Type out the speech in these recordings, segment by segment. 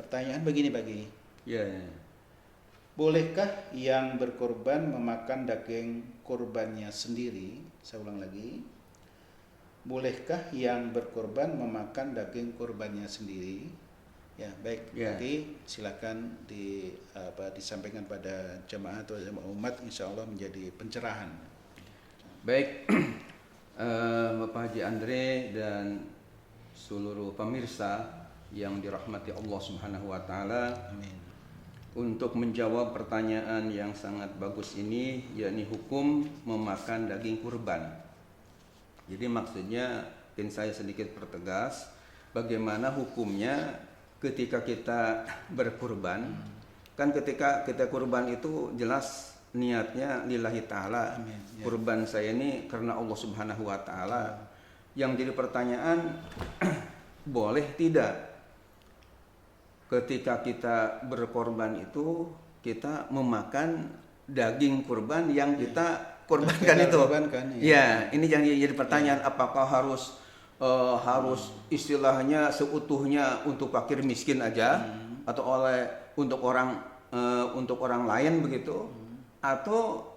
pertanyaan begini bagi. Ya, ya. Bolehkah yang berkorban memakan daging kurbannya sendiri? Saya ulang lagi. Bolehkah yang berkorban memakan daging kurbannya sendiri? Ya, baik. Ya. Jadi silakan disampaikan pada jemaah atau jemaah umat, insya Allah menjadi pencerahan. Baik, Bapak Haji Andre dan seluruh pemirsa yang dirahmati Allah Subhanahu wa taala. Amin. Untuk menjawab pertanyaan yang sangat bagus ini, yakni hukum memakan daging kurban. Jadi maksudnya, ingin saya sedikit pertegas, bagaimana hukumnya ketika kita berkurban. Kan ketika kita kurban itu jelas niatnya lillahi ta'ala. Amin, ya. Kurban saya ini karena Allah Subhanahu wa ta'ala. Yang jadi pertanyaan, boleh tidak ketika kita berkorban itu kita memakan daging kurban yang kita korbankan itu? Ya, ini yang jadi pertanyaan. Apakah harus istilahnya seutuhnya untuk fakir miskin aja, atau untuk orang lain begitu, atau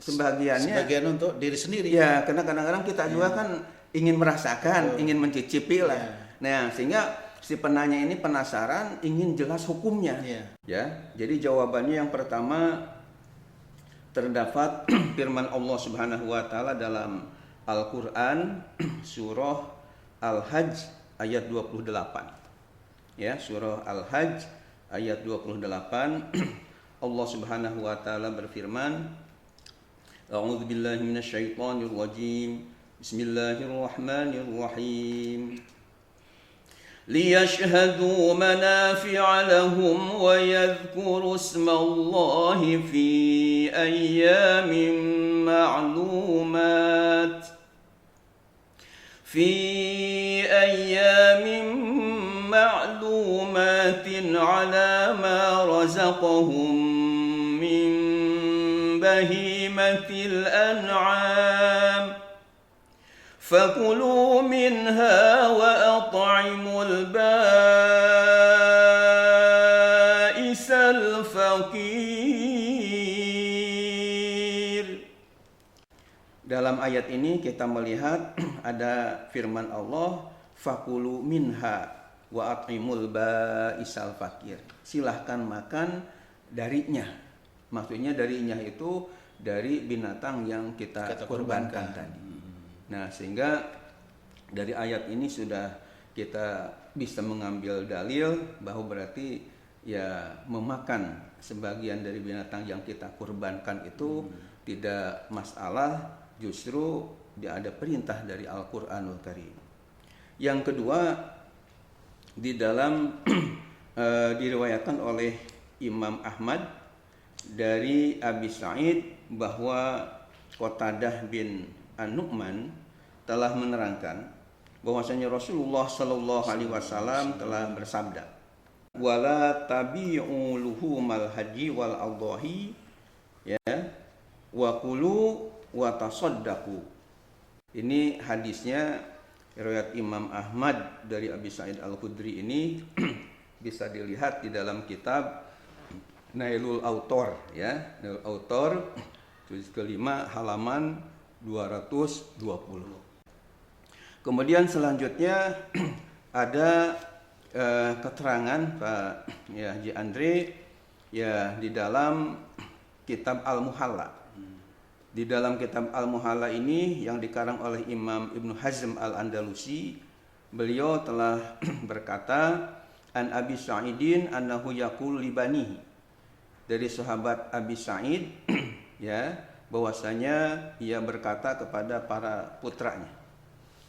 sebagian untuk diri sendiri? Ya, karena kadang-kadang kita juga kan ingin merasakan, ingin mencicipi lah. Nah, sehingga si penanya ini penasaran, ingin jelas hukumnya. Ya, jadi jawabannya yang pertama, terdapat firman Allah Subhanahu wa taala dalam Al-Qur'an surah Al-Hajj ayat 28. Ya, surah Al-Hajj ayat 28. Allah Subhanahu wa taala berfirman, A'udzu billahi minasyaitonir rajim. Bismillahirrahmanirrahim. ليشهدوا منافع لهم ويذكروا اسم الله في أيام معلومات على ما رزقهم من بهيمة الأنعام فكلوا منها وأطعموا البائس الفقير. Dalam ayat ini kita melihat ada firman Allah, fakulu minha wa at'imul ba'isal fakir. Silahkan makan darinya. Maksudnya darinya itu dari binatang yang kita korbankan tadi. Nah, sehingga dari ayat ini sudah kita bisa mengambil dalil bahwa berarti ya memakan sebagian dari binatang yang kita kurbankan itu tidak masalah, justru ada perintah dari Al-Qur'anul Karim. Yang kedua, di dalam diriwayatkan oleh Imam Ahmad dari Abi Sa'id bahwa Qatadah bin An-Nu'man telah menerangkan bahwasanya Rasulullah Shallallahu Alaihi Wasallam telah bersabda, wala tabi'u luhumal haji wal adhahi, ya, wa kulu wa tasaddaqu. Ini hadisnya riwayat Imam Ahmad dari Abi Sa'id Al-Khudri. Ini bisa dilihat di dalam kitab Nailul Autor, ya, Nailul Autor juz kelima halaman 220. Kemudian selanjutnya ada keterangan Pak Haji Andre ya di dalam kitab Al-Muhalla. Di dalam kitab Al-Muhalla ini yang dikarang oleh Imam Ibnu Hazm Al-Andalusi, beliau telah berkata, an Abi Sa'idin annahu yaqul libanihi, dari sahabat Abi Sa'id ya, bahwasanya ia berkata kepada para putranya.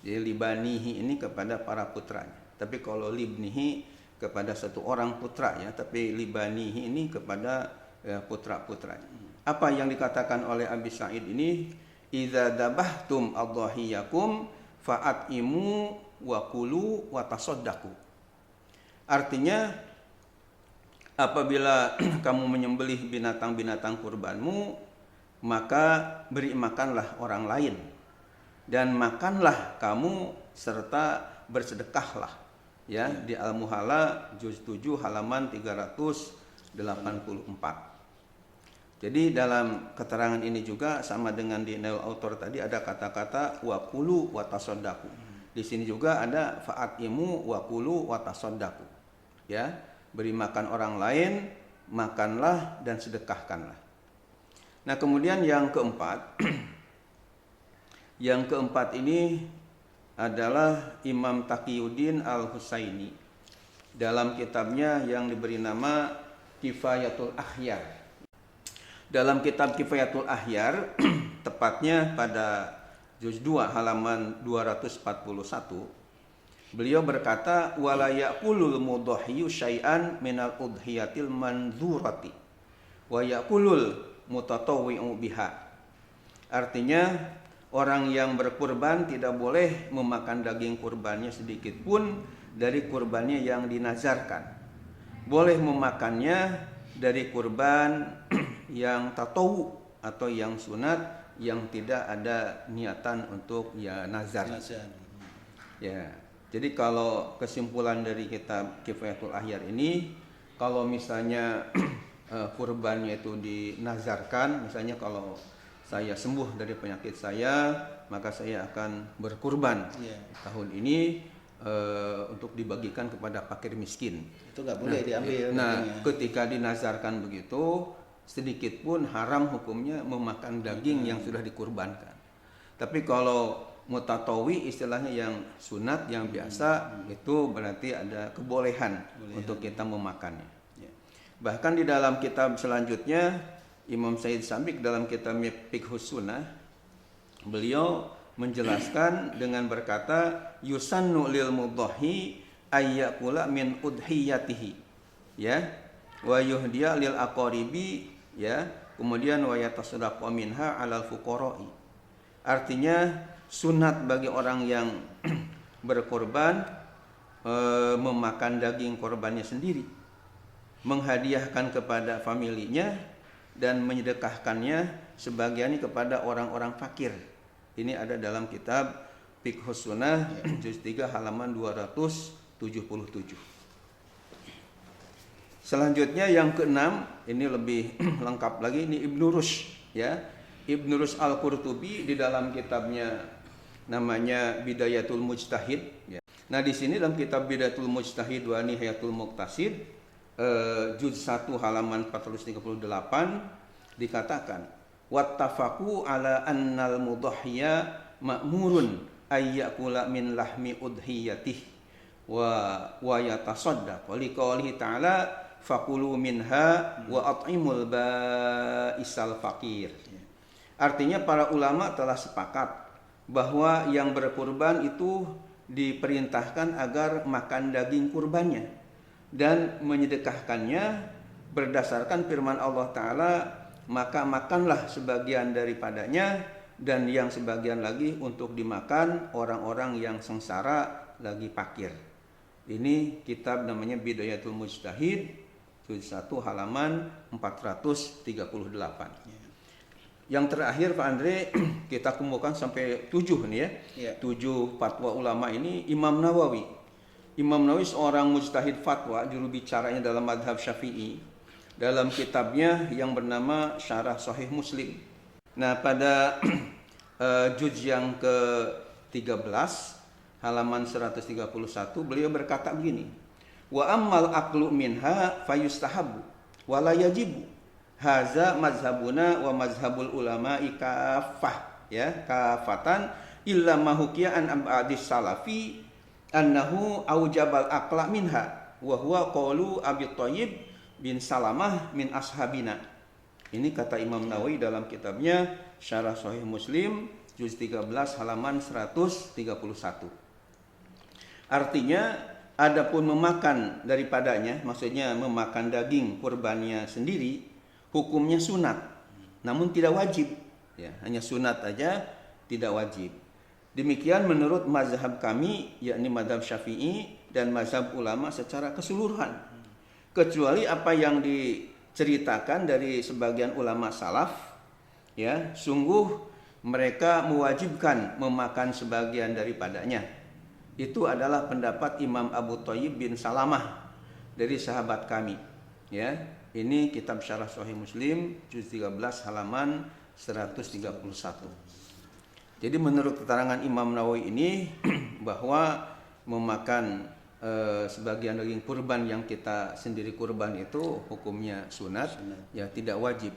Jadi libanihi ini kepada para putranya. Tapi kalau libnihi kepada satu orang putra ya, tapi libanihi ini kepada putra-putranya. Apa yang dikatakan oleh Abi Sa'id ini? Idza dabahtum adhahiyakum fa'atimu wa kulu wa tasaddaqu. Artinya apabila kamu menyembelih binatang-binatang kurbanmu, maka beri makanlah orang lain, dan makanlah kamu serta bersedekahlah. ya, di Al-Muhalla juz 7 halaman 384. Jadi dalam keterangan ini juga sama dengan di Nail Autor tadi ada kata-kata wa kulu wa tasaddaqu. Di sini juga ada fa'atimu wa kulu wa tasaddaqu. Ya, beri makan orang lain, makanlah dan sedekahkanlah. Nah, kemudian yang keempat yang keempat ini adalah Imam Taqiyuddin Al-Husaini dalam kitabnya yang diberi nama Kifayatul Akhyar. Dalam kitab Kifayatul Akhyar, tepatnya pada juz 2 halaman 241, beliau berkata wala yaqulul mudahhiyu syai'an minal udhiyatil manzurati wa yaqulul mutatawwi'u biha. Artinya orang yang berkurban tidak boleh memakan daging kurbannya sedikit pun dari kurbannya yang dinazarkan. Boleh memakannya dari kurban yang tatawu atau yang sunat yang tidak ada niatan untuk ya nazar. Ya. Jadi kalau kesimpulan dari kitab Kifayatul Akhyar ini, kalau misalnya kurbannya itu dinazarkan, misalnya kalau saya sembuh dari penyakit saya, maka saya akan berkurban tahun ini untuk dibagikan kepada fakir miskin. Itu nggak boleh diambil. Nah, ketika dinazarkan begitu, sedikit pun haram hukumnya memakan daging yang sudah dikurbankan. Tapi kalau mutatawi istilahnya yang sunat, yang biasa, itu berarti ada kebolehan untuk kita memakannya. Bahkan di dalam kitab selanjutnya Imam Said Sabiq dalam kitab Fiqhus Sunnah, beliau menjelaskan dengan berkata yusannu lil mudhahi ayyakula min udhiyatihi, ya, wa yuhdiya lil aqaribi, ya, kemudian wa yatasaddaqu minha alal fuqara'i. Artinya sunat bagi orang yang berkorban memakan daging korbannya sendiri, menghadiahkan kepada familinya dan menyedekahkannya sebagiannya kepada orang-orang fakir. Ini ada dalam kitab Fiqhus Sunnah juz 3 halaman 277. Selanjutnya yang keenam, ini lebih lengkap lagi, ini Ibnu Rushd, ya. Ibnu Rushd Al-Qurtubi di dalam kitabnya namanya Bidayatul Mujtahid, ya. Nah, di sini dalam kitab Bidayatul Mujtahid wa Nihayatul Muqtasid juz 1 halaman 438 dikatakan wattafaqu ala annal mudahhiya ma'murun ayyakula min lahmi udhiyatih wa yatasaddaq wa liqaulihi ta'ala fakulu minha wa at'imul ba'isal faqir. Artinya para ulama telah sepakat bahwa yang berkurban itu diperintahkan agar makan daging kurbannya dan menyedekahkannya berdasarkan firman Allah Ta'ala, maka makanlah sebagian daripadanya dan yang sebagian lagi untuk dimakan orang-orang yang sengsara lagi fakir. Ini kitab namanya Bidayatul Mujtahid juz 1 halaman 438. Yang terakhir Pak Andre, kita kumpulkan sampai 7 nih ya. 7 fatwa ulama ini. Imam Nawawi seorang mujtahid fatwa, juru bicaranya dalam madhab Syafi'i, dalam kitabnya yang bernama Syarah Sahih Muslim. Nah, pada juz yang ke-13 halaman 131 beliau berkata begini, wa ammal aqlu minha fayustahabu wa la yajibu haza mazhabuna wa mazhabul ulama'i kafah, ya, kafatan illa ma hukiya an abadis salafi annahu aujabal aqla minha wa huwa qaulu Abi Thayyib bin Salamah min ashabina. Ini kata Imam Nawawi dalam kitabnya Syarah Sahih Muslim juz 13 halaman 131. Artinya adapun memakan daripadanya, maksudnya memakan daging kurbannya sendiri, hukumnya sunat, namun tidak wajib, ya, hanya sunat aja, tidak wajib. Demikian menurut mazhab kami, yakni mazhab Syafi'i dan mazhab ulama secara keseluruhan, kecuali apa yang diceritakan dari sebagian ulama salaf, ya, sungguh mereka mewajibkan memakan sebagian daripadanya. Itu adalah pendapat Imam Abu Thayyib bin Salamah dari sahabat kami. Ya, ini kitab Syarah Sahih Muslim juz 13 halaman 131. Jadi menurut keterangan Imam Nawawi ini bahwa memakan sebagian daging kurban yang kita sendiri kurban itu hukumnya sunat, ya tidak wajib.